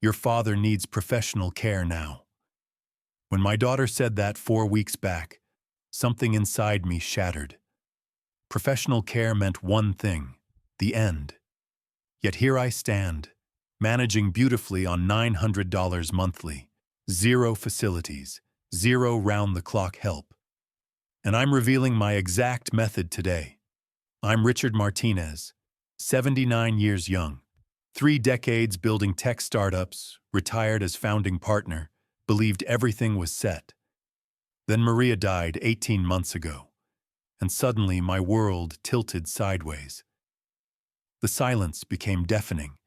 Your father needs professional care now." When my daughter said that 4 weeks back, something inside me shattered. Professional care meant one thing: the end. Yet here I stand, managing beautifully on $900 monthly, zero facilities, zero round-the-clock help. And I'm revealing my exact method today. I'm Richard Martinez, 79 years young, 3 decades building tech startups, retired as founding partner, believed everything was set. Then Maria died 18 months ago, and suddenly my world tilted sideways. The silence became deafening.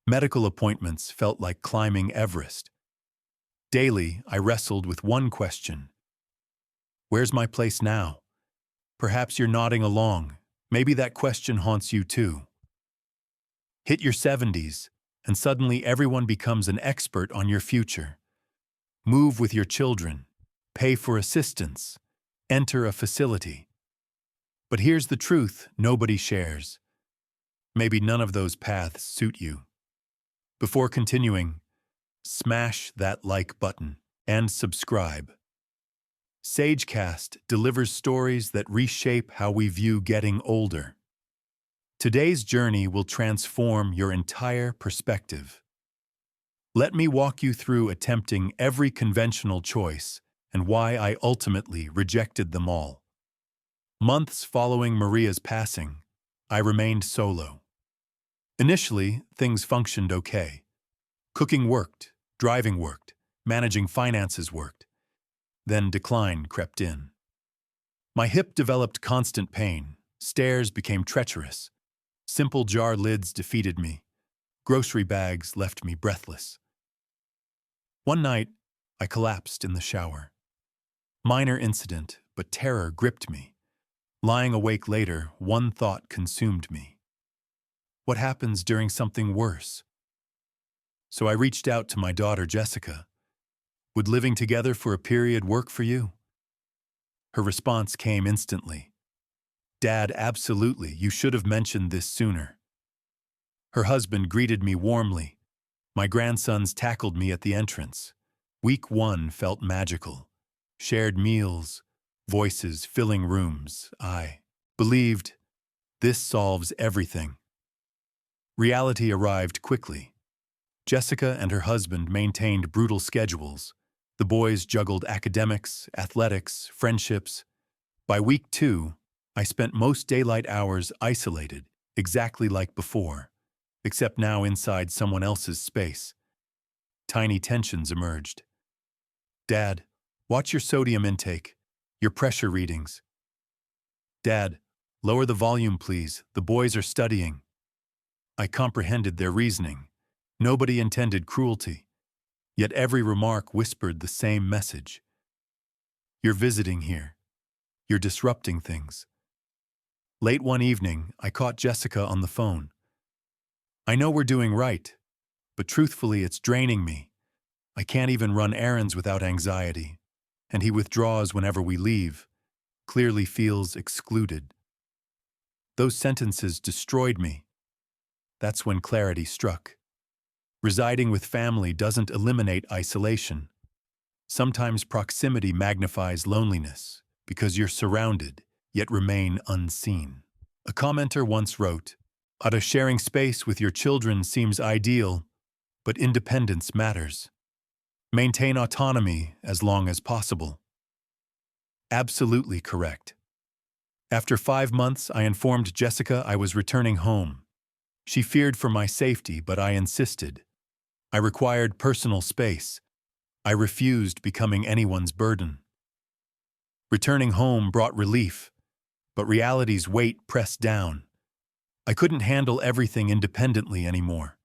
Medical appointments felt like climbing Everest. Daily, I wrestled with one question: where's my place now? Perhaps you're nodding along. Maybe that question haunts you too. Hit your 70s, and suddenly everyone becomes an expert on your future. Move with your children, pay for assistance, enter a facility. But here's the truth nobody shares. Maybe none of those paths suit you. Before continuing, smash that like button and subscribe. SAGECAST delivers stories that reshape how we view getting older. Today's journey will transform your entire perspective. Let me walk you through attempting every conventional choice and why I ultimately rejected them all. Months following Maria's passing, I remained solo. Initially, things functioned okay. Cooking worked, driving worked, managing finances worked. Then decline crept in. My hip developed constant pain, stairs became treacherous, simple jar lids defeated me, grocery bags left me breathless. One night, I collapsed in the shower. Minor incident, but terror gripped me. Lying awake later, one thought consumed me: what happens during something worse? So I reached out to my daughter, Jessica. Would living together for a period work for you? Her response came instantly. Dad, absolutely, you should have mentioned this sooner. Her husband greeted me warmly. My grandsons tackled me at the entrance. Week 1 felt magical. Shared meals, voices filling rooms. I believed this solves everything. Reality arrived quickly. Jessica and her husband maintained brutal schedules. The boys juggled academics, athletics, friendships. By week 2, I spent most daylight hours isolated, exactly like before, except now inside someone else's space. Tiny tensions emerged. Dad, watch your sodium intake, your pressure readings. Dad, lower the volume please, the boys are studying. I comprehended their reasoning. Nobody intended cruelty. Yet every remark whispered the same message. You're visiting here. You're disrupting things. Late one evening, I caught Jessica on the phone. I know we're doing right, but truthfully it's draining me. I can't even run errands without anxiety, and he withdraws whenever we leave, clearly feels excluded. Those sentences destroyed me. That's when clarity struck. Residing with family doesn't eliminate isolation. Sometimes proximity magnifies loneliness because you're surrounded, yet remain unseen. A commenter once wrote, sharing space with your children seems ideal, but independence matters. Maintain autonomy as long as possible." Absolutely correct. After 5 months, I informed Jessica I was returning home. She feared for my safety, but I insisted. I required personal space. I refused becoming anyone's burden. Returning home brought relief, but reality's weight pressed down. I couldn't handle everything independently anymore.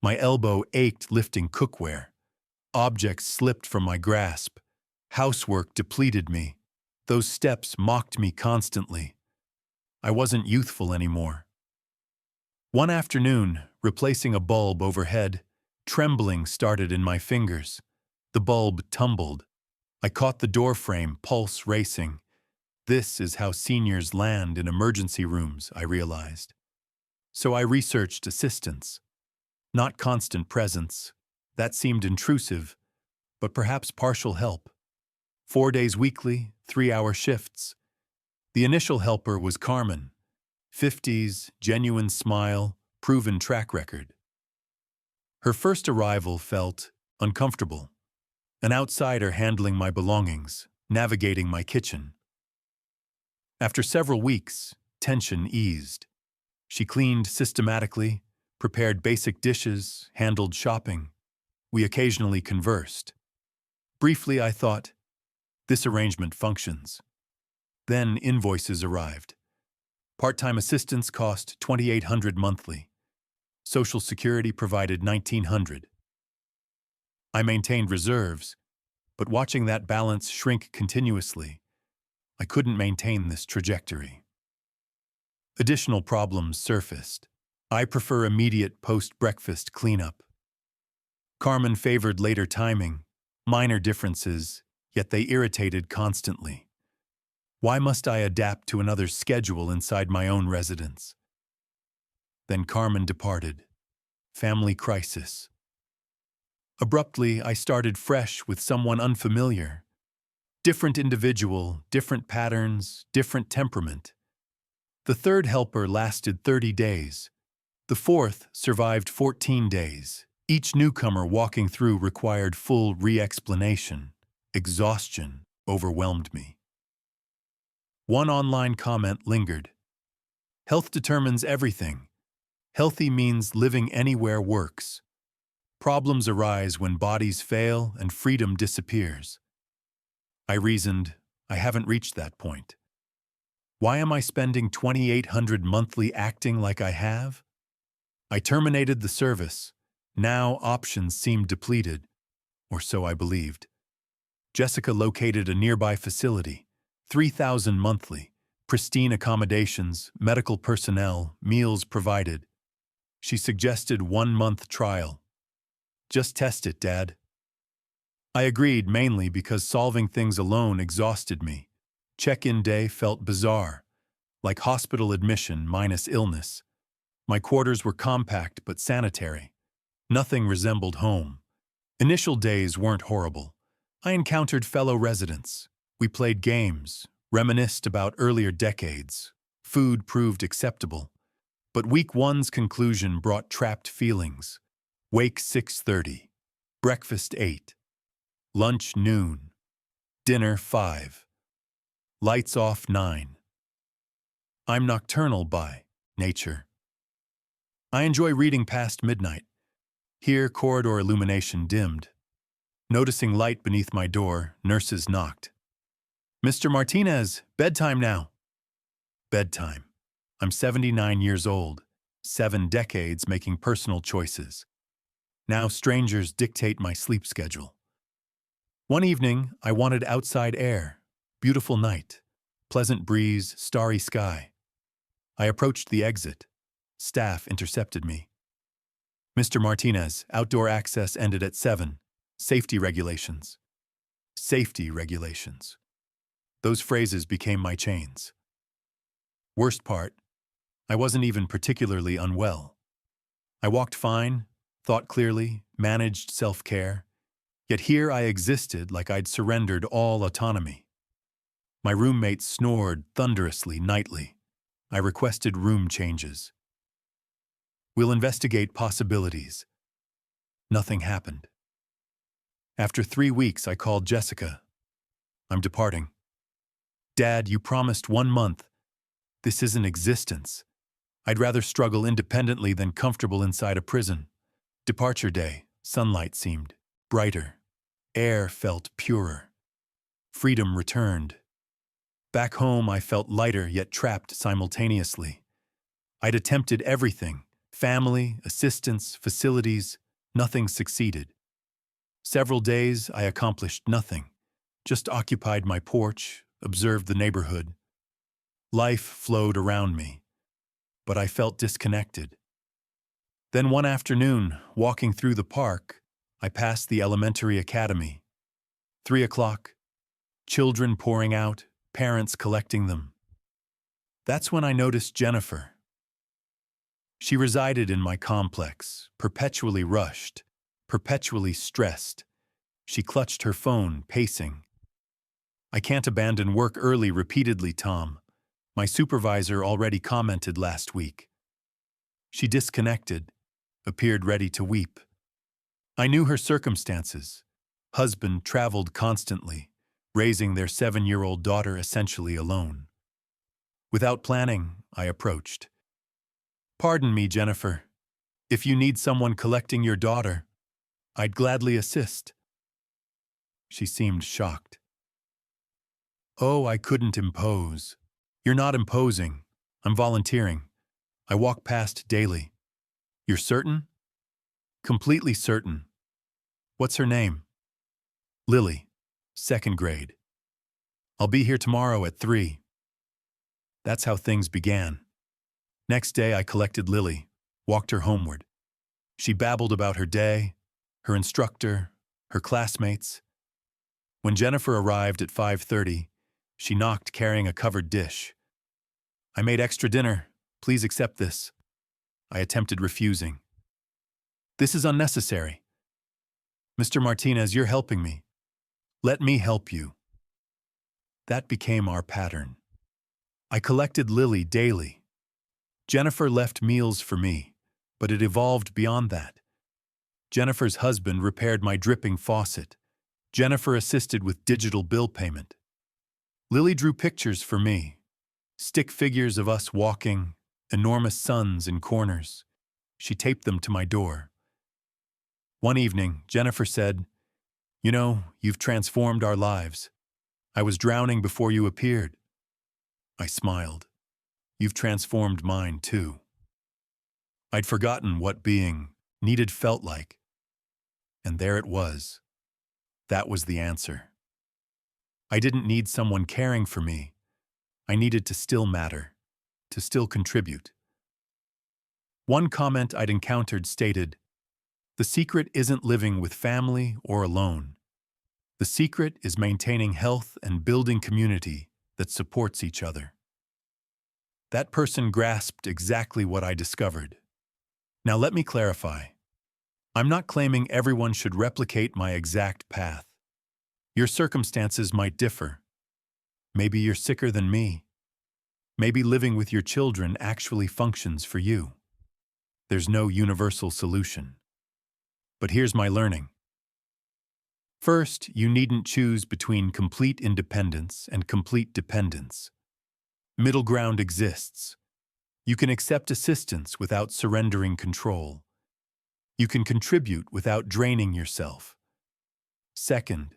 My elbow ached lifting cookware. Objects slipped from my grasp. Housework depleted me. Those steps mocked me constantly. I wasn't youthful anymore. One afternoon, replacing a bulb overhead, trembling started in my fingers. The bulb tumbled. I caught the doorframe, pulse racing. This is how seniors land in emergency rooms, I realized. So I researched assistance. Not constant presence. That seemed intrusive, but perhaps partial help. 4 days weekly, 3-hour shifts. The initial helper was Carmen. 50s, genuine smile, proven track record. Her first arrival felt uncomfortable. An outsider handling my belongings, navigating my kitchen. After several weeks, tension eased. She cleaned systematically, prepared basic dishes, handled shopping. We occasionally conversed. Briefly, I thought, this arrangement functions. Then invoices arrived. Part-time assistants cost $2,800 monthly. Social Security provided $1,900. I maintained reserves, but watching that balance shrink continuously, I couldn't maintain this trajectory. Additional problems surfaced. I prefer immediate post-breakfast cleanup. Carmen favored later timing, minor differences, yet they irritated constantly. Why must I adapt to another's schedule inside my own residence? Then Carmen departed. Family crisis. Abruptly, I started fresh with someone unfamiliar. Different individual, different patterns, different temperament. The third helper lasted 30 days. The fourth survived 14 days. Each newcomer walking through required full re-explanation. Exhaustion overwhelmed me. One online comment lingered. Health determines everything. Healthy means living anywhere works. Problems arise when bodies fail and freedom disappears. I reasoned, I haven't reached that point. Why am I spending $2,800 monthly acting like I have? I terminated the service. Now options seemed depleted, or so I believed. Jessica located a nearby facility, $3,000 monthly, pristine accommodations, medical personnel, meals provided. She suggested 1-month trial. Just test it, Dad. I agreed mainly because solving things alone exhausted me. Check-in day felt bizarre, like hospital admission minus illness. My quarters were compact but sanitary. Nothing resembled home. Initial days weren't horrible. I encountered fellow residents. We played games, reminisced about earlier decades. Food proved acceptable. But week one's conclusion brought trapped feelings. Wake 6:30. Breakfast 8. Lunch noon. Dinner 5. Lights off 9. I'm nocturnal by nature. I enjoy reading past midnight. Here, corridor illumination dimmed. Noticing light beneath my door, nurses knocked. Mr. Martinez, bedtime now. Bedtime. I'm 79 years old, 7 decades making personal choices. Now strangers dictate my sleep schedule. One evening, I wanted outside air, beautiful night, pleasant breeze, starry sky. I approached the exit. Staff intercepted me. Mr. Martinez, outdoor access ended at 7. Safety regulations. Safety regulations. Those phrases became my chains. Worst part, I wasn't even particularly unwell. I walked fine, thought clearly, managed self-care. Yet here I existed like I'd surrendered all autonomy. My roommates snored thunderously nightly. I requested room changes. We'll investigate possibilities. Nothing happened. After 3 weeks, I called Jessica. I'm departing. Dad, you promised 1 month. This isn't existence. I'd rather struggle independently than comfortable inside a prison. Departure day, sunlight seemed brighter. Air felt purer. Freedom returned. Back home, I felt lighter yet trapped simultaneously. I'd attempted everything. Family, assistance, facilities, nothing succeeded. Several days, I accomplished nothing. Just occupied my porch, observed the neighborhood. Life flowed around me, but I felt disconnected. Then one afternoon, walking through the park, I passed the elementary academy. 3 o'clock, children pouring out, parents collecting them. That's when I noticed Jennifer. She resided in my complex, perpetually rushed, perpetually stressed. She clutched her phone, pacing. "I can't abandon work early," repeatedly, Tom. "My supervisor already commented last week." She disconnected, appeared ready to weep. I knew her circumstances. Husband traveled constantly, raising their 7-year-old daughter essentially alone. Without planning, I approached. "Pardon me, Jennifer. If you need someone collecting your daughter, I'd gladly assist." She seemed shocked. "Oh, I couldn't impose." "You're not imposing. I'm volunteering. I walk past daily." "You're certain?" "Completely certain." "What's her name?" "Lily, 2nd grade. I'll be here tomorrow at 3. That's how things began. Next day I collected Lily, walked her homeward. She babbled about her day, her instructor, her classmates. When Jennifer arrived at 5:30, she knocked carrying a covered dish. "I made extra dinner. Please accept this." I attempted refusing. "This is unnecessary." "Mr. Martinez, you're helping me." "Let me help you." That became our pattern. I collected Lily daily. Jennifer left meals for me, but it evolved beyond that. Jennifer's husband repaired my dripping faucet. Jennifer assisted with digital bill payment. Lily drew pictures for me. Stick figures of us walking, enormous suns in corners. She taped them to my door. One evening, Jennifer said, "You know, you've transformed our lives. I was drowning before you appeared." I smiled. "You've transformed mine, too." I'd forgotten what being needed felt like. And there it was. That was the answer. I didn't need someone caring for me. I needed to still matter, to still contribute. One comment I'd encountered stated, "The secret isn't living with family or alone. The secret is maintaining health and building community that supports each other." That person grasped exactly what I discovered. Now let me clarify. I'm not claiming everyone should replicate my exact path. Your circumstances might differ. Maybe you're sicker than me. Maybe living with your children actually functions for you. There's no universal solution. But here's my learning. First, you needn't choose between complete independence and complete dependence. Middle ground exists. You can accept assistance without surrendering control. You can contribute without draining yourself. Second,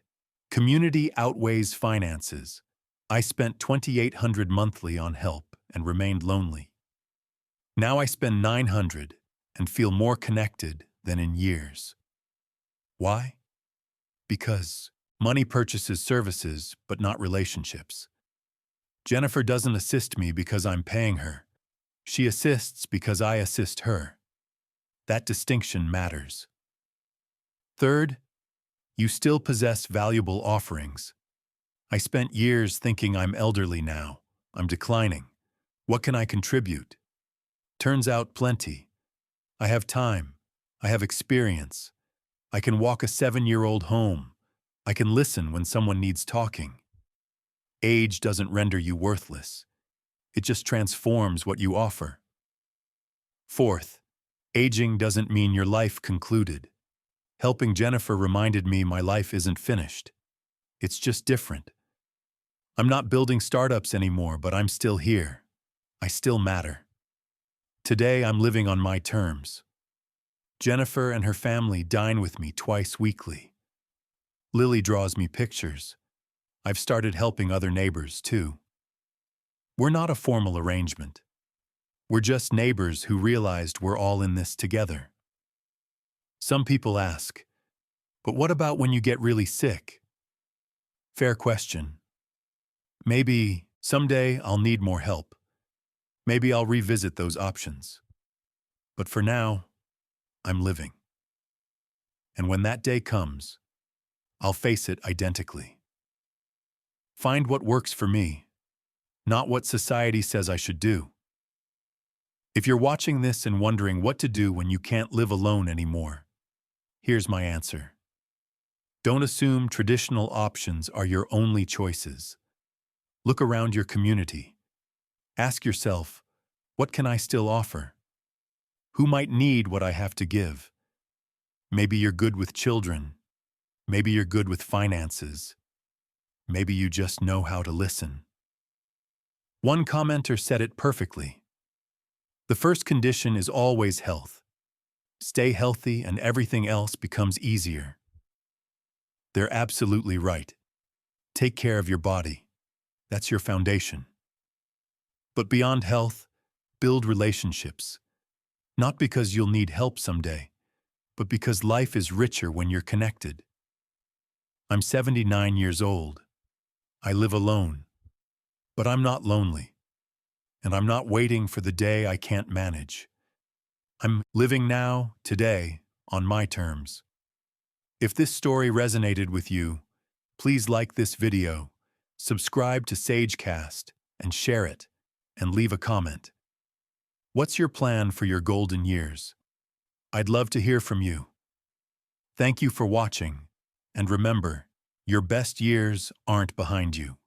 community outweighs finances. I spent $2,800 monthly on help and remained lonely. Now I spend $900 and feel more connected than in years. Why? Because money purchases services, but not relationships. Jennifer doesn't assist me because I'm paying her. She assists because I assist her. That distinction matters. Third, you still possess valuable offerings. I spent years thinking I'm elderly now. I'm declining. What can I contribute? Turns out plenty. I have time. I have experience. I can walk a 7-year-old home. I can listen when someone needs talking. Age doesn't render you worthless. It just transforms what you offer. Fourth, aging doesn't mean your life concluded. Helping Jennifer reminded me my life isn't finished. It's just different. I'm not building startups anymore, but I'm still here. I still matter. Today, I'm living on my terms. Jennifer and her family dine with me twice weekly. Lily draws me pictures. I've started helping other neighbors, too. We're not a formal arrangement. We're just neighbors who realized we're all in this together. Some people ask, "But what about when you get really sick?" Fair question. Maybe someday I'll need more help. Maybe I'll revisit those options. But for now, I'm living. And when that day comes, I'll face it identically. Find what works for me, not what society says I should do. If you're watching this and wondering what to do when you can't live alone anymore, here's my answer. Don't assume traditional options are your only choices. Look around your community. Ask yourself, what can I still offer? Who might need what I have to give? Maybe you're good with children. Maybe you're good with finances. Maybe you just know how to listen. One commenter said it perfectly. The first condition is always health. Stay healthy and everything else becomes easier. They're absolutely right. Take care of your body. That's your foundation. But beyond health, build relationships. Not because you'll need help someday, but because life is richer when you're connected. I'm 79 years old. I live alone. But I'm not lonely. And I'm not waiting for the day I can't manage. I'm living now, today, on my terms. If this story resonated with you, please like this video, subscribe to SAGECAST, and share it, and leave a comment. What's your plan for your golden years? I'd love to hear from you. Thank you for watching, and remember, your best years aren't behind you.